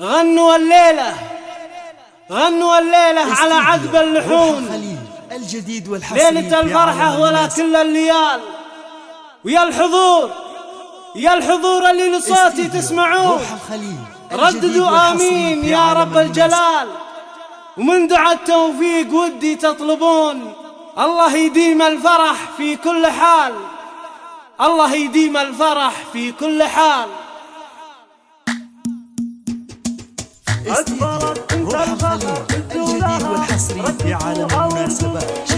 غنوا الليلة على عذب اللحون، الجديد والحصري ليلة الفرحة ولا كل الليال. ويا الحضور اللي لصوتي تسمعون، رددوا آمين يا رب الجلال. ومن دعاء التوفيق ودي تطلبون، الله يديم الفرح في كل حال، الله يديم الفرح في كل حال. أكبرت بنت الفخر الجديد والحصري في عالم المناسبات.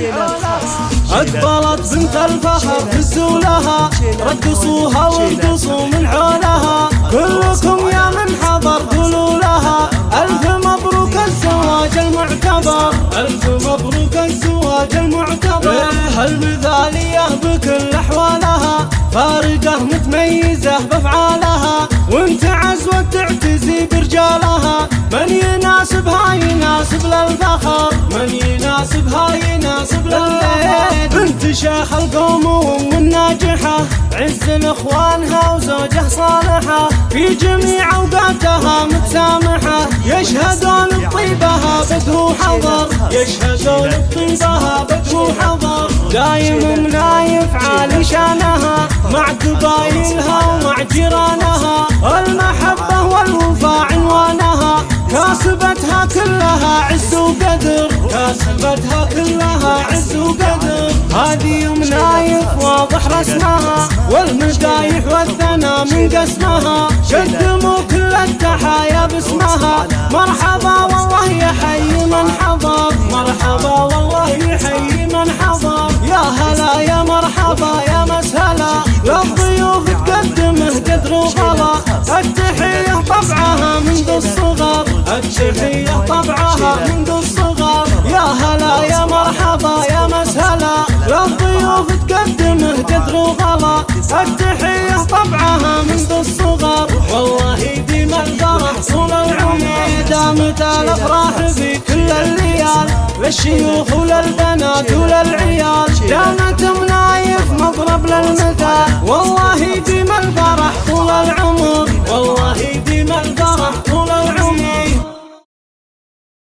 أقبلت بنت الفخر فزوا لها، رقصوها وارقصوا من حولها. كلكم يا من حضر قولوا لها ألف مبروك الزواج المعتبر، ألف مبروك الزواج المعتبر. هالمثالية بكل أحوالها، فارقة متميزة بأفعالها، وانت عزوة تعتزي برجالها. من يناسبها يناسب للفخر، من يناسبها يناسب للفخر. بنت شيخ القوم وام الناجحة، عز لاخوانها وزوجه صالحة، في جميع اوقاتها متسامحة. يشهدون بطيبها بدو حضر، يشهدون بطيبها بدو حضر. دايم منايف عالي شانها، مع قبايلها ومع جيرانها. المحبة والوفاء عنوانها، كاسبتها كلها عز وقدر، كاسبتها كلها عز وقدر. هذه منايف واضح رسمها، والمدايح والثنى من قسمها. قدموا كل التحايا باسمها، مرحبا والله يحيي من حضر، مرحبا والله يحيي من حضر. يا هلا يا مرحبا يا مسهلا، للضيوف تقدمه قدر وغلا. التحية طبعها منذ الصغر، التحية طبعها منذ الصغر. يا هلا يا مرحبا يا مسهلا، للضيوف تقدمه قدر وغلا. التحية طبعها منذ الصغر، والله يديم الفرح طول العمر. دامت الافراح في كل الليال، للشيوخ وللبنات وللعيال. دامت منايف مضرب للمثال، والله